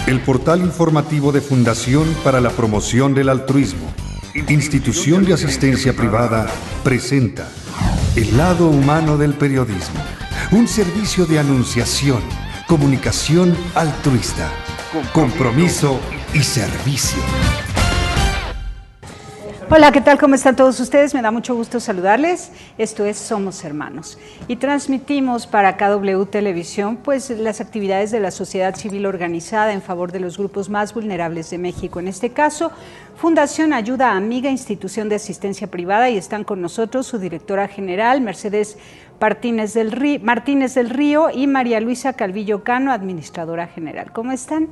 El portal informativo de Fundación para la Promoción del Altruismo, institución de asistencia privada, presenta El lado humano del periodismo, un servicio de anunciación, comunicación altruista, compromiso y servicio. Hola, ¿qué tal? ¿Cómo están todos ustedes? Me da mucho gusto saludarles. Esto es Somos Hermanos y transmitimos para KW Televisión pues las actividades de la sociedad civil organizada en favor de los grupos más vulnerables de México. En este caso, Fundación Ayuda Amiga, institución de asistencia privada, y están con nosotros su directora general, Mercedes Martínez del Río, y María Luisa Calvillo Cano, administradora general. ¿Cómo están?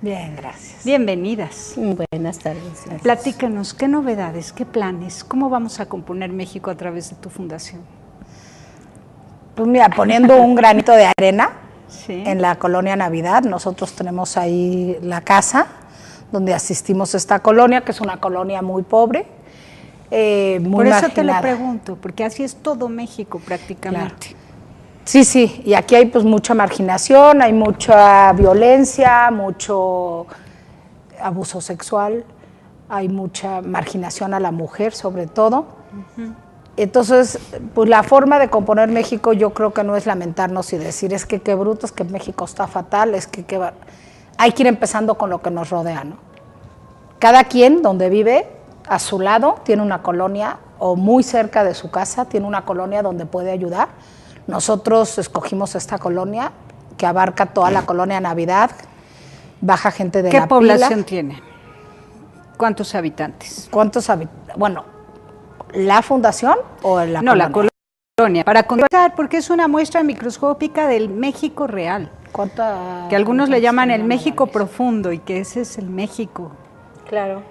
Bien, gracias. Bienvenidas. Buenas tardes. Gracias. Platícanos, ¿qué novedades, qué planes, cómo vamos a componer México a través de tu fundación? Pues mira, poniendo un granito de arena Sí. en la colonia Navidad. Nosotros tenemos ahí la casa donde asistimos a esta colonia, que es una colonia muy pobre, muy Por eso marginada. te lo pregunto, porque así es todo México prácticamente. Claro. Sí, y aquí hay pues mucha marginación, hay mucha violencia, mucho abuso sexual, hay mucha marginación a la mujer sobre todo. Entonces, pues la forma de componer México yo creo que no es lamentarnos y decir es que qué bruto, es que México está fatal, es que hay que ir empezando con lo que nos rodea, ¿no? Cada quien donde vive, a su lado, tiene una colonia o muy cerca de su casa, tiene una colonia donde puede ayudar. Nosotros escogimos esta colonia que abarca toda la colonia Navidad, baja gente de la Pila. ¿Qué población tiene? ¿Cuántos habitantes? ¿Cuántos habitantes? Bueno, ¿la fundación o la colonia? No, la colonia. Para contar, porque es una muestra microscópica del México real. Que algunos le llaman el México profundo y que ese es el México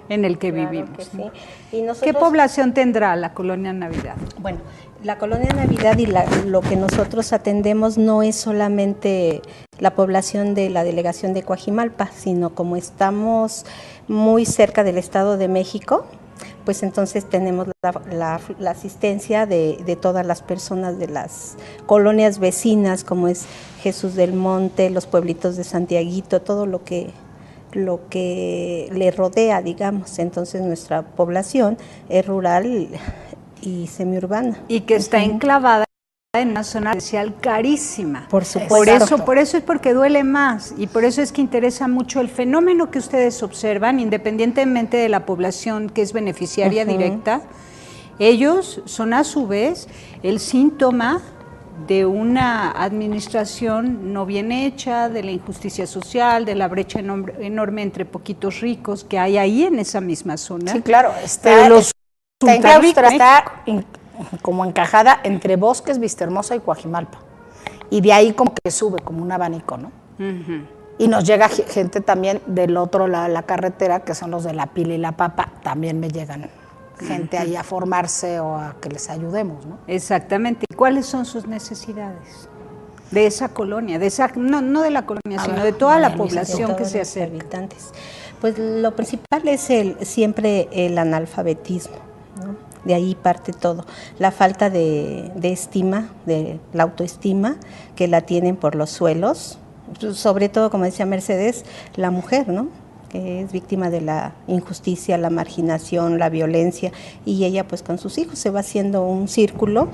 en el que vivimos. Que sí. ¿no? Y nosotros, ¿Qué población tendrá la colonia Navidad? Bueno, la colonia Navidad y lo que nosotros atendemos no es solamente la población de la delegación de Coajimalpa, sino como estamos muy cerca del Estado de México, pues entonces tenemos la asistencia de todas las personas de las colonias vecinas, como es Jesús del Monte, los pueblitos de Santiaguito, todo lo que le rodea, digamos. Entonces nuestra población es rural y semiurbana. Y que está enclavada en una zona especial carísima. Por supuesto. Por eso es porque duele más, y por eso es que interesa mucho el fenómeno que ustedes observan, independientemente de la población que es beneficiaria directa. Ellos son a su vez el síntoma de una administración no bien hecha, de la injusticia social, de la brecha enorme entre poquitos ricos que hay ahí en esa misma zona. Sí, claro, Pero está como encajada entre Bosques, Vistahermosa y Coajimalpa. Y de ahí como que sube, como un abanico, ¿no? Y nos llega gente también del otro lado de la carretera, que son los de La Pila y La Papa, también me llegan gente ahí a formarse o a que les ayudemos, ¿no? Exactamente. ¿Y cuáles son sus necesidades? De esa colonia, no de la colonia, sino de toda la población que se acerca. Habitantes. Pues lo principal es siempre el analfabetismo, ¿no? De ahí parte todo. La falta de estima, de la autoestima, que la tienen por los suelos, sobre todo, como decía Mercedes, la mujer, ¿no? Que es víctima de la injusticia, la marginación, la violencia, y ella pues con sus hijos se va haciendo un círculo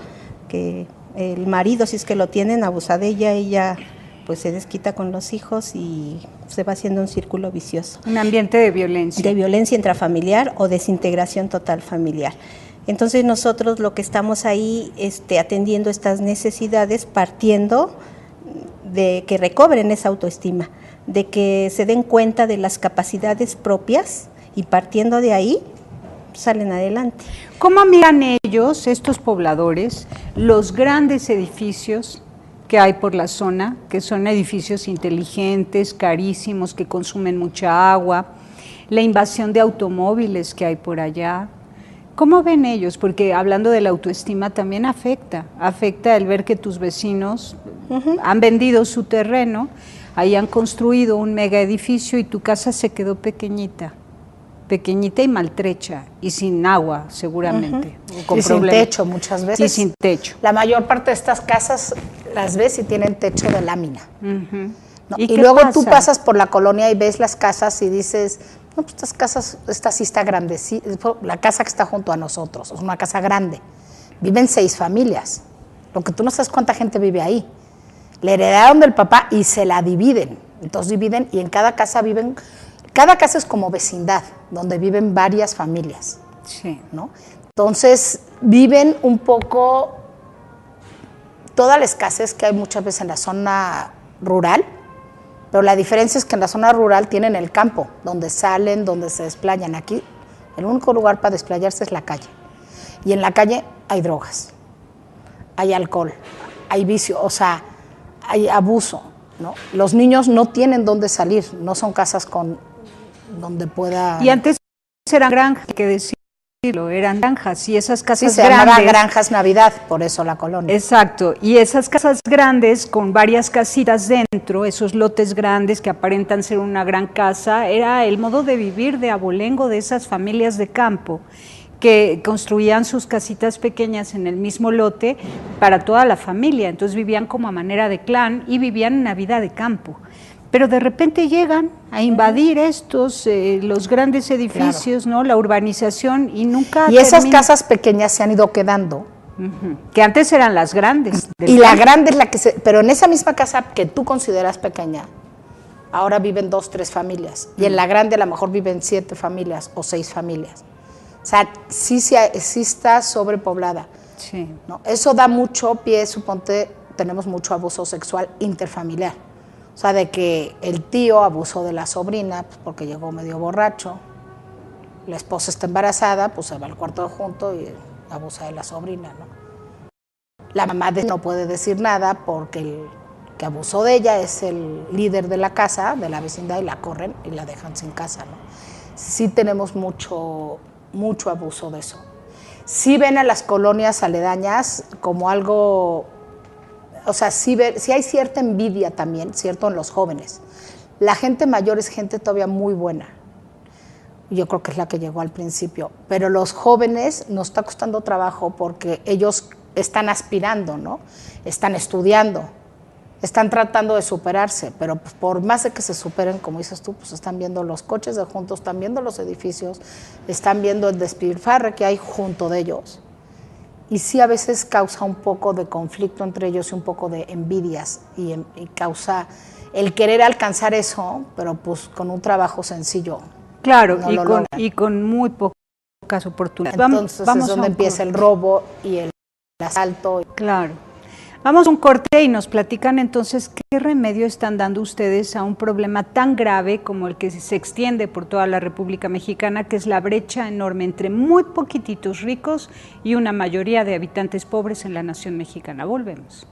que el marido, si es que lo tienen, abusa de ella pues se desquita con los hijos y se va haciendo un círculo vicioso. Un ambiente de violencia. De violencia intrafamiliar o desintegración total familiar. Entonces nosotros lo que estamos ahí atendiendo estas necesidades, partiendo de que recobren esa autoestima, de que se den cuenta de las capacidades propias y partiendo de ahí salen adelante. ¿Cómo miran ellos, estos pobladores, los grandes edificios que hay por la zona, que son edificios inteligentes, carísimos, que consumen mucha agua, la invasión de automóviles que hay por allá? ¿Cómo ven ellos? Porque hablando de la autoestima también afecta el ver que tus vecinos han vendido su terreno, ahí han construido un mega edificio y tu casa se quedó pequeñita y maltrecha y sin agua seguramente. O con y problemas. Sin techo muchas veces. Y sin techo. La mayor parte de estas casas las ves y tienen techo de lámina. ¿no? ¿Y Y qué luego pasa? tú pasas por la colonia y ves las casas y dices, no, pues estas casas, esta sí está grande, sí, la casa que está junto a nosotros, es una casa grande. Viven 6 familias. Lo que tú no sabes cuánta gente vive ahí. Le heredaron del papá y se la dividen. Entonces dividen y en cada casa viven, cada casa es como vecindad, donde viven varias familias, Sí. ¿no? Entonces viven un poco toda la escasez que hay muchas veces en la zona rural, pero la diferencia es que en la zona rural tienen el campo, donde salen, donde se desplayan. Aquí el único lugar para desplayarse es la calle. Y en la calle hay drogas, hay alcohol, hay vicio, o sea, hay abuso, ¿no? Los niños no tienen dónde salir, no son casas con donde pueda... Y antes eran granjas, hay que decirlo, eran granjas y esas Sí, casas se llamaba grandes. Granjas Navidad, por eso la colonia. Exacto, y esas casas grandes con varias casitas dentro, esos lotes grandes que aparentan ser una gran casa, era el modo de vivir de abolengo de esas familias de campo que construían sus casitas pequeñas en el mismo lote para toda la familia, entonces vivían como a manera de clan y vivían una vida de campo. Pero de repente llegan a invadir estos, los grandes edificios, ¿no? La urbanización y nunca Y esas termina. casas pequeñas se han ido quedando. Ujú. Que antes eran las grandes. del Y la campo. grande es la que se... Pero en esa misma casa que tú consideras pequeña, ahora viven 2, 3 familias. Y en la grande a lo mejor viven 7 familias o 6 familias. O sea, sí está sobrepoblada, Sí. ¿no? Eso da mucho pie, suponte, tenemos mucho abuso sexual interfamiliar. O sea, de que el tío abusó de la sobrina pues, porque llegó medio borracho, la esposa está embarazada, pues se va al cuarto junto y abusa de la sobrina, ¿no? La mamá no puede decir nada porque el que abusó de ella es el líder de la casa, de la vecindad, y la corren y la dejan sin casa, ¿no? Sí tenemos mucho abuso de eso. Sí ven a las colonias aledañas como algo, o sea, sí hay cierta envidia también, cierto, en los jóvenes. La gente mayor es gente todavía muy buena. Yo creo que es la que llegó al principio. Pero los jóvenes nos está costando trabajo porque ellos están aspirando, ¿no? Están estudiando, están tratando de superarse, pero pues por más de que se superen, como dices tú, pues están viendo los coches de juntos, están viendo los edificios, están viendo el despilfarre que hay junto de ellos. Y sí a veces causa un poco de conflicto entre ellos y un poco de envidias y causa el querer alcanzar eso, pero pues con un trabajo sencillo. Claro, No y, lo con, logran. y con muy pocas oportunidades. Entonces Vamos es a donde un empieza corte. el robo y el asalto. Claro. Vamos a un corte y nos platican entonces qué remedio están dando ustedes a un problema tan grave como el que se extiende por toda la República Mexicana, que es la brecha enorme entre muy poquititos ricos y una mayoría de habitantes pobres en la nación mexicana. Volvemos.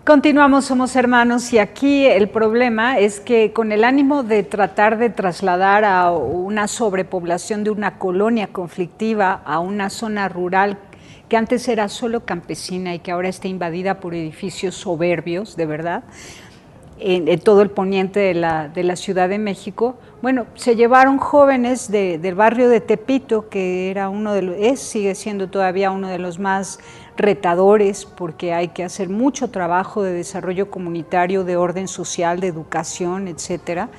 Continuamos, somos hermanos, y aquí el problema es que con el ánimo de tratar de trasladar a una sobrepoblación de una colonia conflictiva a una zona rural que antes era solo campesina y que ahora está invadida por edificios soberbios, de verdad, en todo el poniente de la Ciudad de México, bueno, se llevaron jóvenes del barrio de Tepito, que era sigue siendo todavía uno de los más retadores, porque hay que hacer mucho trabajo de desarrollo comunitario, de orden social, de educación, etcétera.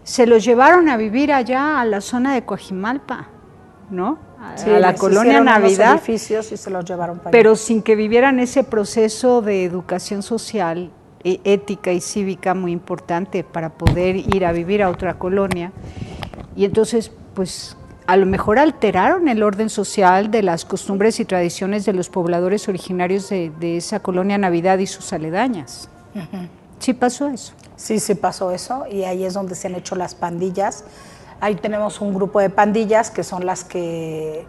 Se los llevaron a vivir allá a la zona de Coajimalpa, ¿no? Sí, a la colonia Navidad, edificios y se los llevaron para pero allá. sin que vivieran ese proceso de educación social, ética y cívica muy importante para poder ir a vivir a otra colonia. Y entonces, pues, a lo mejor alteraron el orden social de las costumbres y tradiciones de los pobladores originarios de esa colonia Navidad y sus aledañas. ¿Sí pasó eso? Sí, sí pasó eso, y ahí es donde se han hecho las pandillas. Ahí tenemos un grupo de pandillas que son las que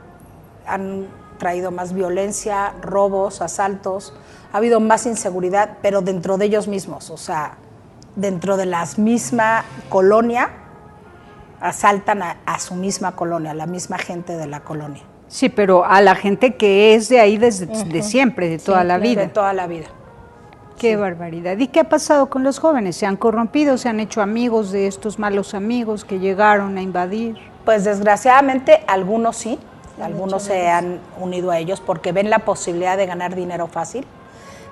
han traído más violencia, robos, asaltos. Ha habido más inseguridad, pero dentro de ellos mismos, o sea, dentro de la misma colonia, asaltan a su misma colonia, a la misma gente de la colonia. Sí, pero a la gente que es de ahí desde de siempre, de toda la vida. De toda la vida. Qué barbaridad. ¿Y qué ha pasado con los jóvenes? ¿Se han corrompido? ¿Se han hecho amigos de estos malos amigos que llegaron a invadir? Pues desgraciadamente algunos sí, algunos se han unido a ellos porque ven la posibilidad de ganar dinero fácil,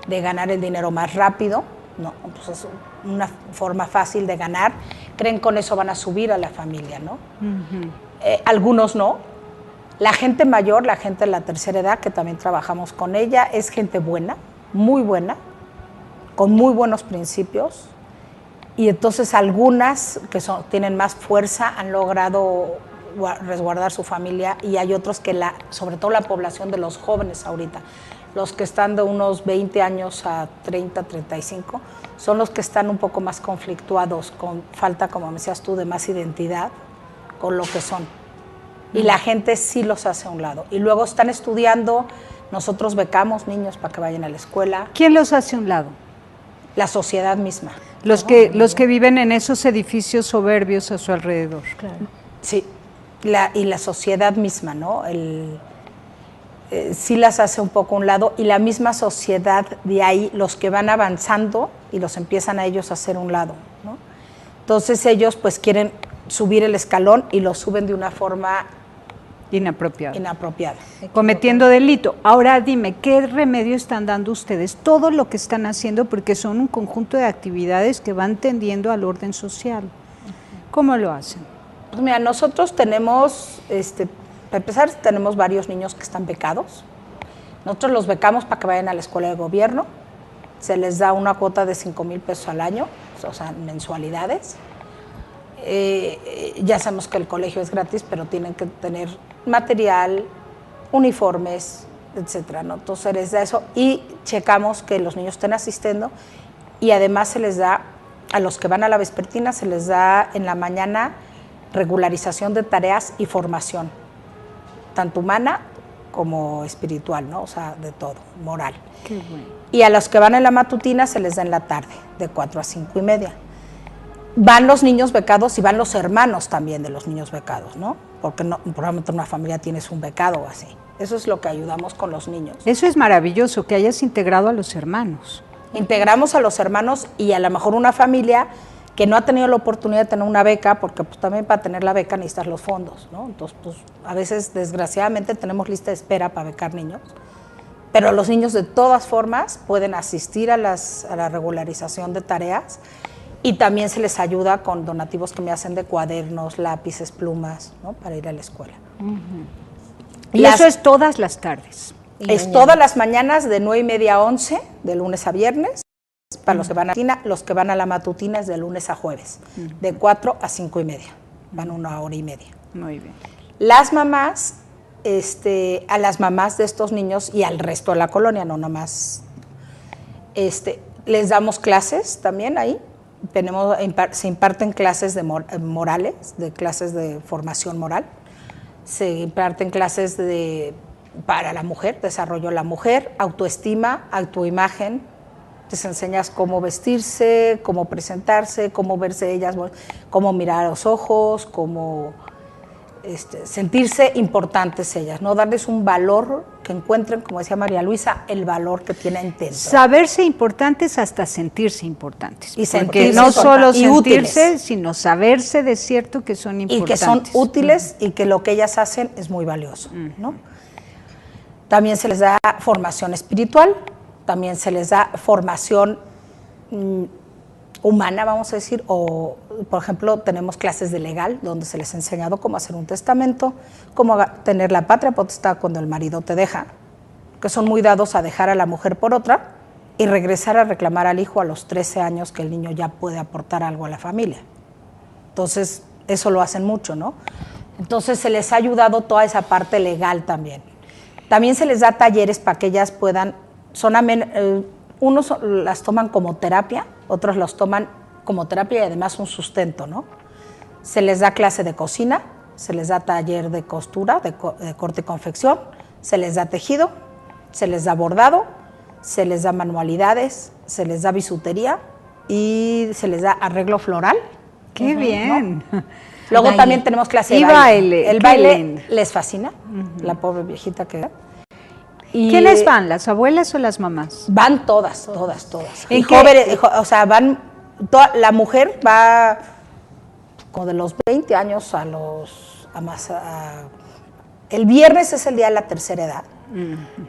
de ganar el dinero más rápido, ¿no? Pues es una forma fácil de ganar, creen con eso van a subir a la familia, ¿no? Algunos no. La gente mayor, la gente de la tercera edad, que también trabajamos con ella, es gente buena, con muy buenos principios, y entonces algunas que tienen más fuerza han logrado resguardar su familia, y hay otros que sobre todo la población de los jóvenes ahorita, los que están de unos 20 años a 30, 35, son los que están un poco más conflictuados, con falta, como me decías tú, de más identidad con lo que son. Y la gente sí los hace a un lado. Y luego están estudiando, nosotros becamos niños para que vayan a la escuela. ¿Quién los hace a un lado? La sociedad misma. Los que viven en esos edificios soberbios a su alrededor. Claro. Sí, y la sociedad misma, ¿no? Sí las hace un poco a un lado, y la misma sociedad de ahí, los que van avanzando y los empiezan a ellos a hacer a un lado, ¿no? Entonces ellos pues quieren subir el escalón y lo suben de una forma inapropiada. Cometiendo delito. Ahora dime, ¿qué remedio están dando ustedes? Todo lo que están haciendo, porque son un conjunto de actividades que van tendiendo al orden social. ¿Cómo lo hacen? Pues mira, nosotros tenemos, para empezar, tenemos varios niños que están becados. Nosotros los becamos para que vayan a la escuela de gobierno. Se les da una cuota de 5,000 pesos al año, o sea, mensualidades. Ya sabemos que el colegio es gratis, pero tienen que tener material, uniformes, etcétera, ¿no? Entonces se les da eso y checamos que los niños estén asistiendo, y además se les da, a los que van a la vespertina, se les da en la mañana regularización de tareas y formación, tanto humana como espiritual, ¿no? O sea, de todo, moral. Qué bueno. Y a los que van en la matutina se les da en la tarde, de 4 a 5:30. Van los niños becados y van los hermanos también de los niños becados, ¿no? Porque no, probablemente en una familia tienes un becado o así. Eso es lo que ayudamos con los niños. Eso es maravilloso, que hayas integrado a los hermanos. Integramos a los hermanos y a lo mejor una familia que no ha tenido la oportunidad de tener una beca, porque pues también para tener la beca necesitas los fondos, ¿no? Entonces, pues a veces desgraciadamente tenemos lista de espera para becar niños, pero los niños de todas formas pueden asistir a la regularización de tareas, y también se les ayuda con donativos que me hacen de cuadernos, lápices, plumas, ¿no? Para ir a la escuela. Y eso es todas las tardes. Es todas las mañanas de 9:30 a 11, de lunes a viernes, para los que van a la matutina. Los que van a la matutina es de lunes a jueves, de 4 a 5:30, van 1 hora y media. Muy bien. Las mamás, a las mamás de estos niños y al resto de la colonia, no nomás, les damos clases también ahí. Se imparten clases de morales, de clases de formación moral. Se imparten clases para la mujer, desarrollo de la mujer, autoestima, autoimagen, Les enseñas cómo vestirse, cómo presentarse, cómo verse ellas, cómo mirar a los ojos, cómo sentirse importantes ellas, ¿no? Darles un valor, que encuentren, como decía María Luisa, el valor que tienen dentro. Saberse importantes hasta sentirse importantes. Y porque no solo sentirse, sino saberse de cierto que son importantes. Y que son útiles y que lo que ellas hacen es muy valioso, ¿no? También se les da formación espiritual, también se les da formación humana, vamos a decir, o por ejemplo tenemos clases de legal donde se les ha enseñado cómo hacer un testamento, cómo tener la patria potestad cuando el marido te deja, que son muy dados a dejar a la mujer por otra y regresar a reclamar al hijo a los 13 años que el niño ya puede aportar algo a la familia. Entonces, eso lo hacen mucho, ¿no? Entonces, se les ha ayudado toda esa parte legal también. También se les da talleres para que ellas puedan, unos las toman como terapia, otros los toman como terapia y además un sustento, ¿no? Se les da clase de cocina, se les da taller de costura, de corte y confección, se les da tejido, se les da bordado, se les da manualidades, se les da bisutería y se les da arreglo floral. ¡Qué bien! ¿No? Luego también tenemos clase de baile. El baile les fascina, la pobre viejita que... Y ¿quiénes van? ¿Las abuelas o las mamás? Van todas. Y jóvenes, o sea, van, la mujer va como de los 20 años el viernes es el día de la tercera edad.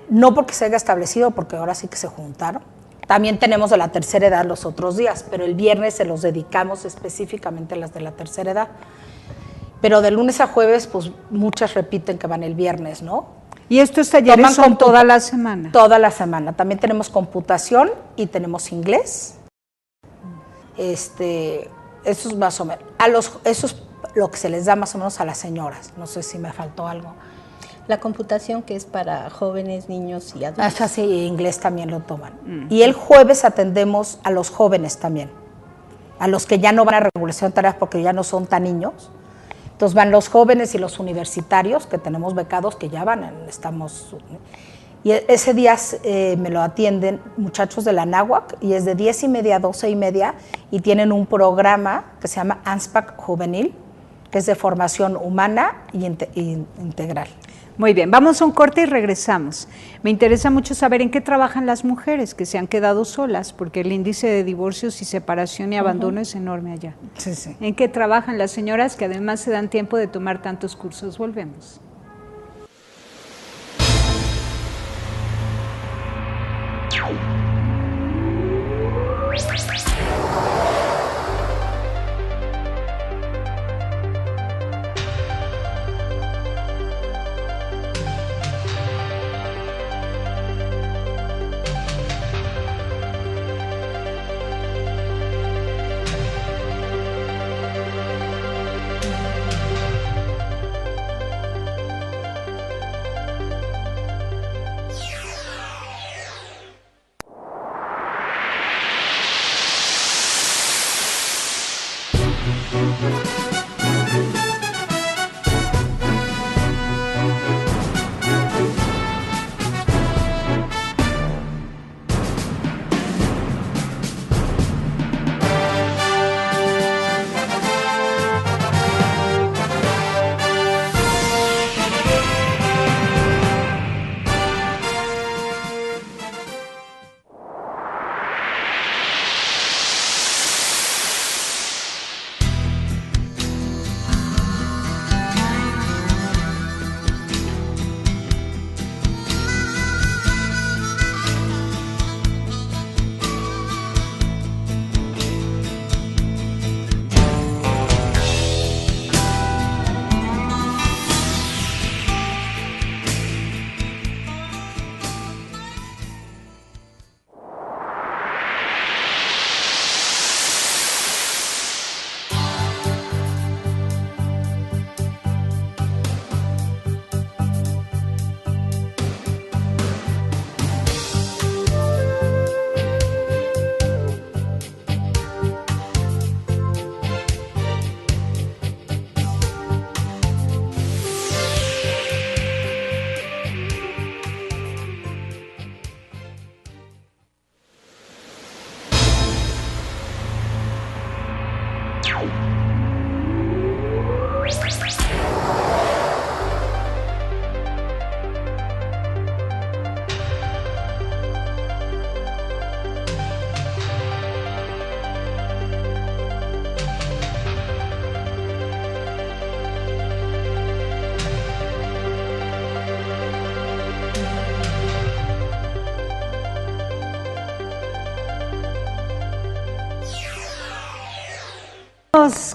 No porque se haya establecido, porque ahora sí que se juntaron. También tenemos de la tercera edad los otros días, pero el viernes se los dedicamos específicamente a las de la tercera edad. Pero de lunes a jueves, pues muchas repiten que van el viernes, ¿no? ¿Y estos talleres son toda la semana? Toda la semana. También tenemos computación y tenemos inglés. Eso es más o menos. Eso es lo que se les da más o menos a las señoras. No sé si me faltó algo. La computación, que es para jóvenes, niños y adultos. Sí, inglés también lo toman. Y el jueves atendemos a los jóvenes también, a los que ya no van a regulación de tareas porque ya no son tan niños. Entonces van los jóvenes y los universitarios, que tenemos becados que ya van, y ese día me lo atienden muchachos de la Anáhuac, y es de 10:30 a 12:30, y tienen un programa que se llama ANSPAC Juvenil, que es de formación humana y integral. Muy bien, vamos a un corte y regresamos. Me interesa mucho saber en qué trabajan las mujeres que se han quedado solas, porque el índice de divorcios y separación y abandono es enorme allá. Sí, sí. ¿En qué trabajan las señoras que además se dan tiempo de tomar tantos cursos? Volvemos.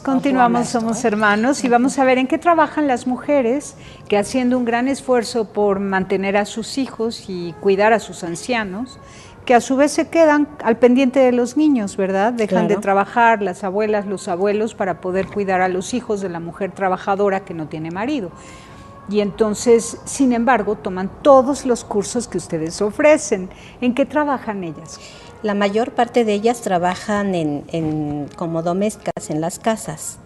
Continuamos, Somos Hermanos, y vamos a ver en qué trabajan las mujeres que, haciendo un gran esfuerzo por mantener a sus hijos y cuidar a sus ancianos, que a su vez se quedan al pendiente de los niños, ¿verdad? Dejan de trabajar las abuelas, los abuelos, para poder cuidar a los hijos de la mujer trabajadora que no tiene marido. Y entonces, sin embargo, toman todos los cursos que ustedes ofrecen. ¿En qué trabajan ellas? La mayor parte de ellas trabajan como domésticas en las casas,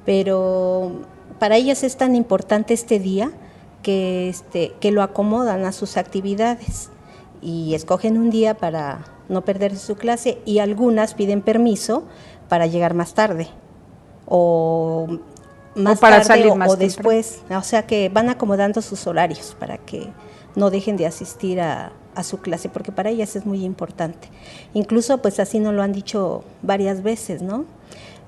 pero para ellas es tan importante este día que lo acomodan a sus actividades y escogen un día para no perderse su clase, y algunas piden permiso para llegar más tarde o para salir más o después, o sea que van acomodando sus horarios para que no dejen de asistir a su clase, porque para ellas es muy importante. Incluso pues así nos lo han dicho varias veces, ¿no?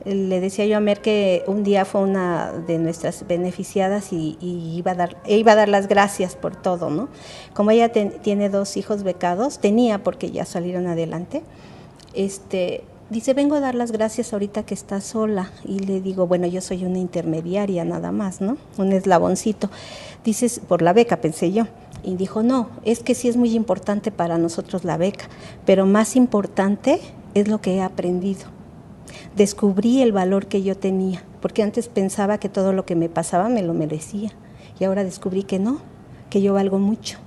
Le decía yo a Mer que un día fue una de nuestras beneficiadas y iba a dar las gracias por todo, ¿no? Como ella tiene 2 hijos becados, tenía porque ya salieron adelante, dice, vengo a dar las gracias ahorita que está sola. Y le digo, bueno, yo soy una intermediaria nada más, ¿no? Un eslaboncito. Dices, por la beca, pensé yo. Y dijo, no, es que sí es muy importante para nosotros la beca, pero más importante es lo que he aprendido. Descubrí el valor que yo tenía, porque antes pensaba que todo lo que me pasaba me lo merecía. Y ahora descubrí que no, que yo valgo mucho.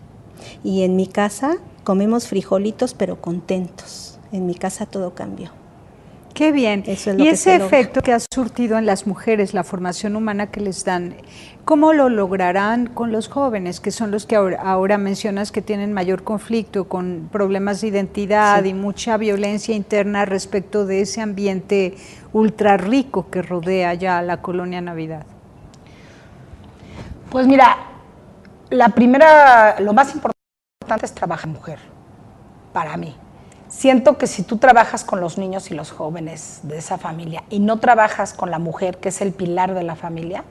Y en mi casa comemos frijolitos, pero contentos. En mi casa todo cambió. Qué bien. Eso es y ese efecto que ha surtido en las mujeres, la formación humana que les dan, ¿cómo lo lograrán con los jóvenes, que son los que ahora mencionas que tienen mayor conflicto con problemas de identidad y mucha violencia interna respecto de ese ambiente ultra rico que rodea ya la colonia Navidad? Pues mira, lo más importante es trabajar mujer, para mí. Siento que si tú trabajas con los niños y los jóvenes de esa familia y no trabajas con la mujer, que es el pilar de la familia,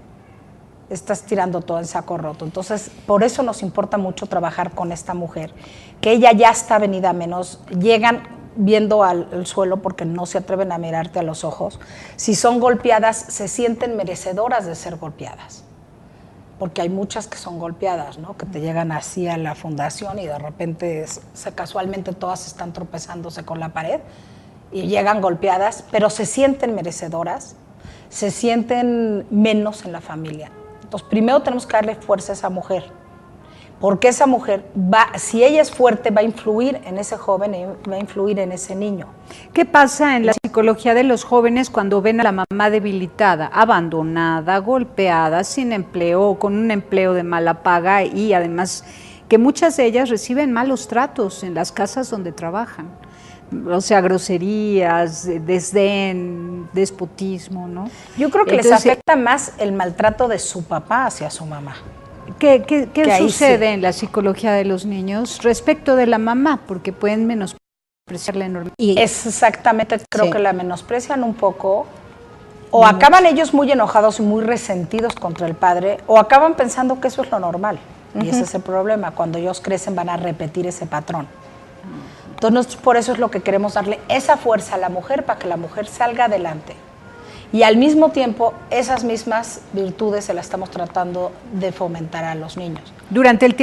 estás tirando todo en saco roto. Entonces, por eso nos importa mucho trabajar con esta mujer, que ella ya está venida menos, llegan viendo al suelo porque no se atreven a mirarte a los ojos. Si son golpeadas, se sienten merecedoras de ser golpeadas. Porque hay muchas que son golpeadas, ¿no? Que te llegan así a la fundación y de repente casualmente todas están tropezándose con la pared y llegan golpeadas, pero se sienten merecedoras, se sienten menos en la familia. Entonces, primero tenemos que darle fuerza a esa mujer, porque esa mujer, si ella es fuerte, va a influir en ese joven y va a influir en ese niño. ¿Qué pasa en la psicología de los jóvenes cuando ven a la mamá debilitada, abandonada, golpeada, sin empleo, con un empleo de mala paga, y además que muchas de ellas reciben malos tratos en las casas donde trabajan? O sea, groserías, desdén, despotismo, ¿no? Yo creo que les afecta más el maltrato de su papá hacia su mamá. ¿Qué sucede en la psicología de los niños respecto de la mamá? Porque pueden menospreciarla enormemente. Y es exactamente, creo que la menosprecian un poco, o acaban ellos muy enojados y muy resentidos contra el padre, o acaban pensando que eso es lo normal. Y ese es el problema, cuando ellos crecen van a repetir ese patrón. Entonces, por eso es lo que queremos darle esa fuerza a la mujer, para que la mujer salga adelante. Y al mismo tiempo, esas mismas virtudes se las estamos tratando de fomentar a los niños. Durante el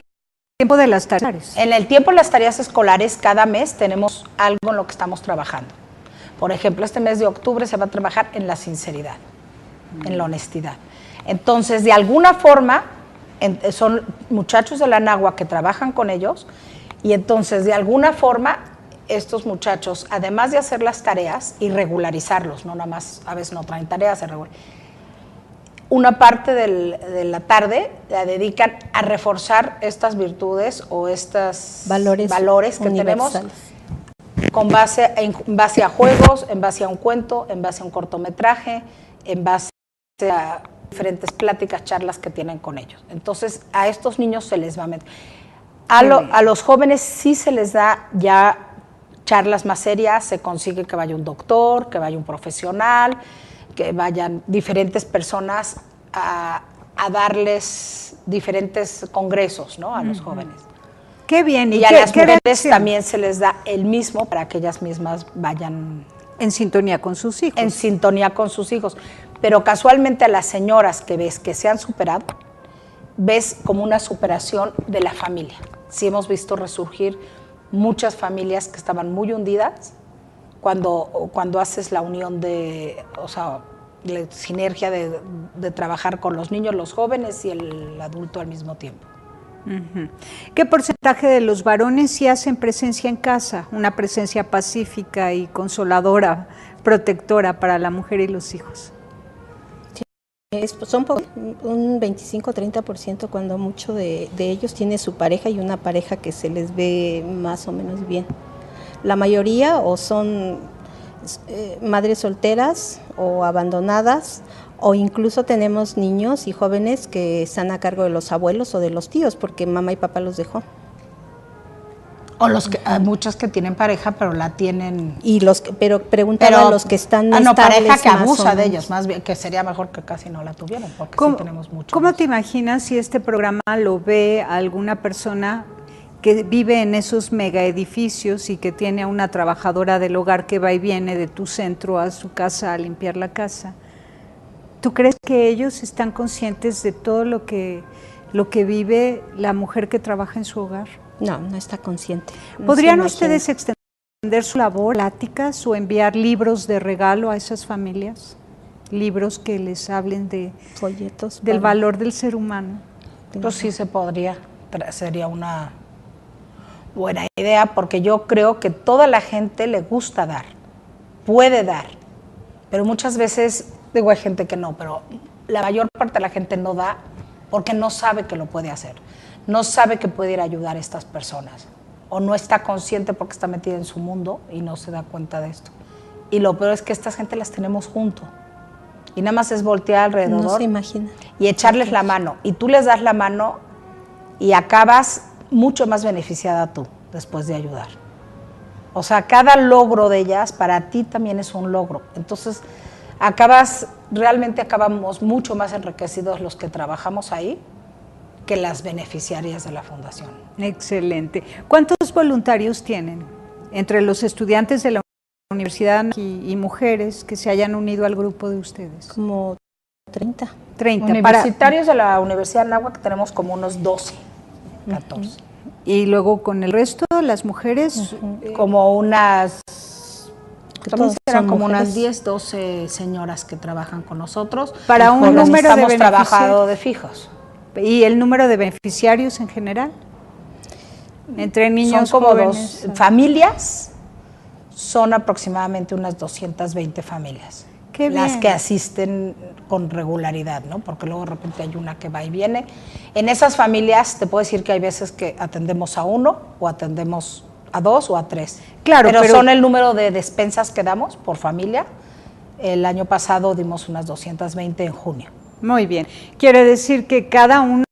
tiempo de las tareas. En el tiempo de las tareas escolares, cada mes tenemos algo en lo que estamos trabajando. Por ejemplo, este mes de octubre se va a trabajar en la sinceridad, en la honestidad. Entonces, de alguna forma, son muchachos de la Náhuatl que trabajan con ellos, y entonces, de alguna forma, estos muchachos, además de hacer las tareas y regularizarlos, no nada más, a veces no traen tareas, una parte de la tarde la dedican a reforzar estas virtudes o estos valores que tenemos en base a juegos, en base a un cuento, en base a un cortometraje, en base a diferentes pláticas, charlas que tienen con ellos. Entonces, a estos niños se les va a meter. A los jóvenes sí se les da ya charlas más serias, se consigue que vaya un doctor, que vaya un profesional, que vayan diferentes personas a darles diferentes congresos, ¿no? A los jóvenes. Qué bien. Y a las mujeres también se les da el mismo para que ellas mismas vayan En sintonía con sus hijos. En sintonía con sus hijos. Pero casualmente a las señoras que ves que se han superado, ves como una superación de la familia. Sí hemos visto resurgir muchas familias que estaban muy hundidas cuando haces la unión la sinergia de trabajar con los niños, los jóvenes y el adulto al mismo tiempo. ¿Qué porcentaje de los varones sí hacen presencia en casa, una presencia pacífica y consoladora, protectora para la mujer y los hijos? Son un 25-30% cuando mucho de ellos tiene su pareja y una pareja que se les ve más o menos bien. La mayoría o son madres solteras o abandonadas, o incluso tenemos niños y jóvenes que están a cargo de los abuelos o de los tíos porque mamá y papá los dejó. O hay muchos que tienen pareja pero la tienen. Pero preguntaba a los que están pareja que abusa de ellos, más bien que sería mejor que casi no la tuvieran, porque sí tenemos mucho. ¿Cómo te imaginas si este programa lo ve alguna persona que vive en esos mega edificios y que tiene a una trabajadora del hogar que va y viene de tu centro a su casa a limpiar la casa? ¿Tú crees que ellos están conscientes de todo lo que vive la mujer que trabaja en su hogar? No, no está consciente. ¿Podrían ustedes extender su labor, pláticas o enviar libros de regalo a esas familias? Libros que les hablen de folletos del valor del ser humano. Pues sí se podría, sería una buena idea, porque yo creo que toda la gente le gusta dar, puede dar, pero muchas veces, digo, hay gente que no, pero la mayor parte de la gente no da porque no sabe que lo puede hacer, no sabe que puede ir a ayudar a estas personas, o no está consciente porque está metida en su mundo y no se da cuenta de esto. Y lo peor es que esta gente las tenemos junto, y nada más es voltear alrededor, no se imagina, y echarles la mano, y tú les das la mano y acabas mucho más beneficiada tú después de ayudar. O sea, cada logro de ellas para ti también es un logro. Entonces, realmente acabamos mucho más enriquecidos los que trabajamos ahí que las beneficiarias de la fundación. Excelente. ¿Cuántos voluntarios tienen entre los estudiantes de la universidad y mujeres que se hayan unido al grupo de ustedes? Como 30. Universitarios de la Universidad de Anáhuac tenemos como unos 12, 14. Y luego con el resto, las mujeres, como unas, también serán como mujeres. unas 10, 12 señoras que trabajan con nosotros. Para un número de beneficiarios. Trabajado de fijos. ¿Y el número de beneficiarios en general? Entre niños, son como jóvenes. Familias, son aproximadamente unas 220 familias. Qué bien. Las que asisten con regularidad, ¿no? Porque luego de repente hay una que va y viene. En esas familias te puedo decir que hay veces que atendemos a uno o atendemos a dos o a tres. Claro, pero son el número de despensas que damos por familia. El año pasado dimos unas 220 en junio. Muy bien. Quiere decir que cada uno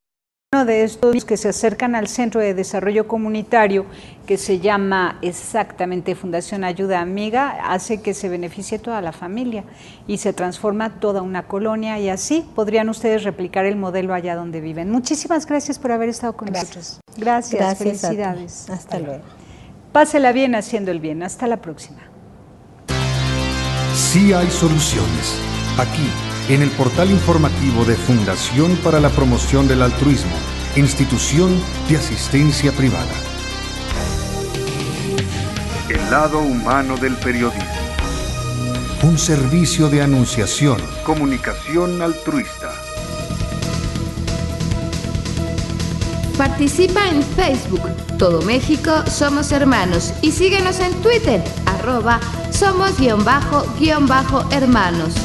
de estos que se acercan al Centro de Desarrollo Comunitario, que se llama exactamente Fundación Ayuda Amiga, hace que se beneficie toda la familia y se transforma toda una colonia, y así podrían ustedes replicar el modelo allá donde viven. Muchísimas gracias por haber estado con nosotros. Gracias, felicidades. Hasta luego. Pásela bien haciendo el bien. Hasta la próxima. Sí hay soluciones. Aquí, en el portal informativo de Fundación para la Promoción del Altruismo, Institución de Asistencia Privada. El lado humano del periodismo. Un servicio de anunciación, comunicación altruista. Participa en Facebook, Todo México Somos Hermanos, y síguenos en Twitter, @somos_hermanos.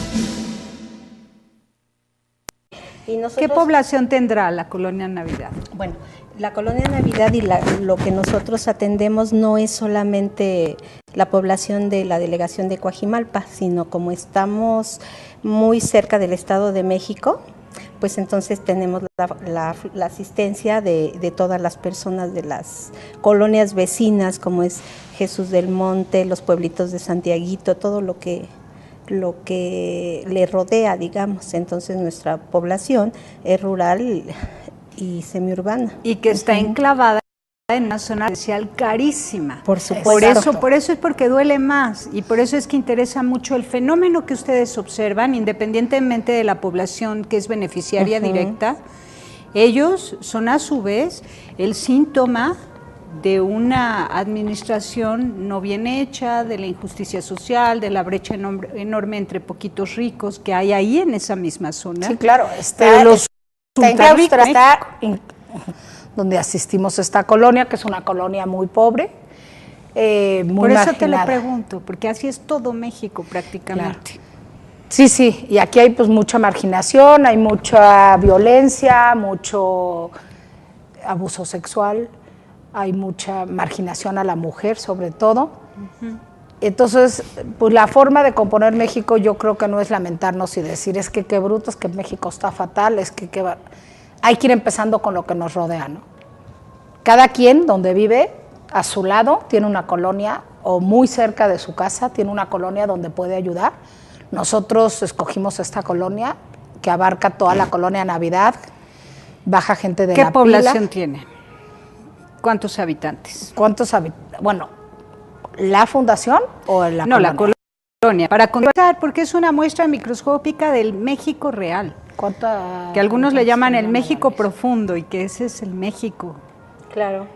¿Qué población tendrá la Colonia Navidad? Bueno, la Colonia Navidad y lo que nosotros atendemos no es solamente la población de la delegación de Coajimalpa, sino como estamos muy cerca del Estado de México, pues entonces tenemos la asistencia de todas las personas de las colonias vecinas, como es Jesús del Monte, los pueblitos de Santiaguito, todo lo que le rodea, digamos. Entonces nuestra población es rural y semiurbana. Y que está enclavada en una zona residencial carísima. Por supuesto. Por eso es porque duele más y por eso es que interesa mucho el fenómeno que ustedes observan, independientemente de la población que es beneficiaria directa. Ellos son a su vez el síntoma de una administración no bien hecha, de la injusticia social, de la brecha enorme entre poquitos ricos que hay ahí en esa misma zona. Sí, claro, Pero donde asistimos a esta colonia, que es una colonia muy pobre, muy Por eso marginada. te lo pregunto, porque así es todo México prácticamente. Claro. Sí, y aquí hay pues mucha marginación, hay mucha violencia, mucho abuso sexual, hay mucha marginación a la mujer sobre todo. Entonces, pues la forma de componer México yo creo que no es lamentarnos y decir es que qué bruto, es que México está fatal, es que hay que ir empezando con lo que nos rodea, ¿no? Cada quien donde vive, a su lado, tiene una colonia o muy cerca de su casa, tiene una colonia donde puede ayudar. Nosotros escogimos esta colonia que abarca toda la colonia Navidad, baja gente de la Pila. ¿Qué población tiene? ¿Cuántos habitantes? Bueno, ¿la fundación o la colonia? No, la colonia. Para contestar, porque es una muestra microscópica del México real. Que algunos le llaman el México profundo y que ese es el México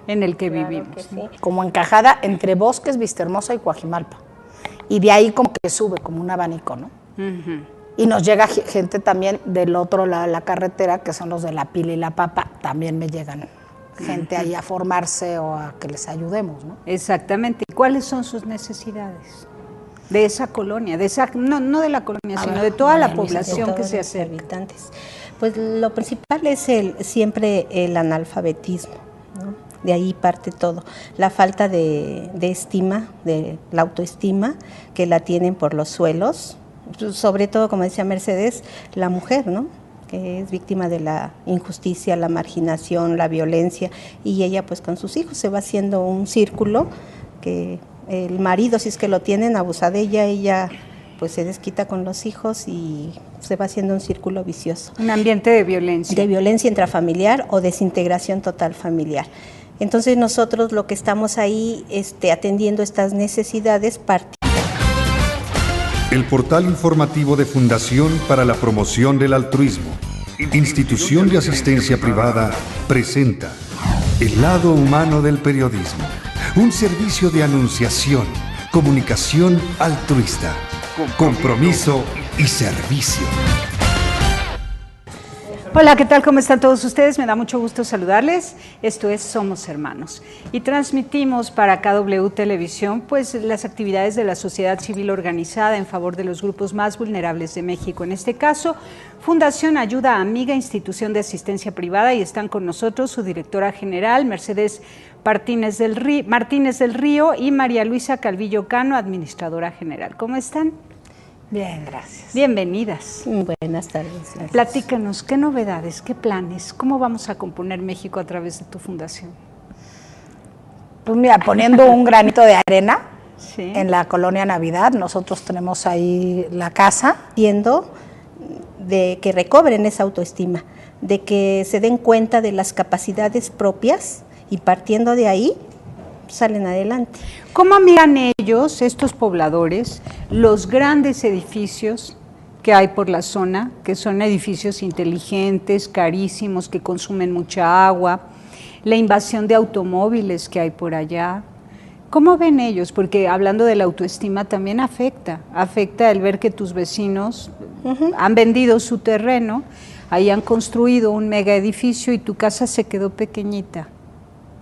en el que vivimos. Que sí. Como encajada entre Bosques, Vistahermosa y Coajimalpa. Y de ahí como que sube, como un abanico, ¿no? Y nos llega gente también del otro lado de la carretera, que son los de La Pila y La Papa, también me llegan gente ahí a formarse o a que les ayudemos, ¿no? Exactamente. ¿Y cuáles son sus necesidades? De esa colonia, no de la colonia, sino de toda la población que se acerca. Habitantes. Pues lo principal es siempre el analfabetismo, ¿no? De ahí parte todo. La falta de estima, de la autoestima, que la tienen por los suelos, sobre todo, como decía Mercedes, la mujer, ¿no? Que es víctima de la injusticia, la marginación, la violencia, y ella pues con sus hijos se va haciendo un círculo que el marido, si es que lo tienen, abusa de ella pues se desquita con los hijos y se va haciendo un círculo vicioso. Un ambiente de violencia. De violencia intrafamiliar o desintegración total familiar. Entonces nosotros lo que estamos ahí atendiendo estas necesidades El portal informativo de Fundación para la Promoción del Altruismo, institución de asistencia privada, presenta El lado humano del periodismo, un servicio de anunciación, comunicación altruista, compromiso y servicio. Hola, ¿qué tal? ¿Cómo están todos ustedes? Me da mucho gusto saludarles. Esto es Somos Hermanos y transmitimos para KW Televisión pues las actividades de la sociedad civil organizada en favor de los grupos más vulnerables de México. En este caso, Fundación Ayuda Amiga, institución de asistencia privada, y están con nosotros su directora general, Mercedes Martínez del Río, y María Luisa Calvillo Cano, administradora general. ¿Cómo están? Bien, gracias. Bienvenidas. Buenas tardes. Gracias. Platícanos, ¿qué novedades, qué planes, cómo vamos a componer México a través de tu fundación? Pues mira, poniendo un granito de arena Sí. en la colonia Navidad, nosotros tenemos ahí la casa. De que recobren esa autoestima, de que se den cuenta de las capacidades propias y partiendo de ahí salen adelante. ¿Cómo miran ellos, estos pobladores, los grandes edificios que hay por la zona, que son edificios inteligentes, carísimos, que consumen mucha agua, la invasión de automóviles que hay por allá? ¿Cómo ven ellos? Porque hablando de la autoestima también afecta el ver que tus vecinos han vendido su terreno, ahí han construido un mega edificio y tu casa se quedó pequeñita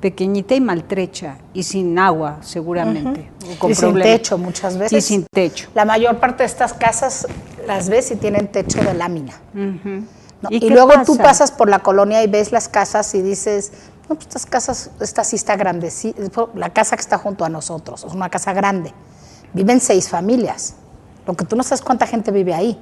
y maltrecha y sin agua seguramente. O con y problemas. sin techo muchas veces. Y sin techo. La mayor parte de estas casas las ves y tienen techo de lámina. ¿No? ¿Y Y qué luego pasa? tú pasas por la colonia y ves las casas y dices, no, pues estas casas, esta sí está grande, sí, la casa que está junto a nosotros, es una casa grande. Viven 6 familias. Lo que tú no sabes cuánta gente vive ahí.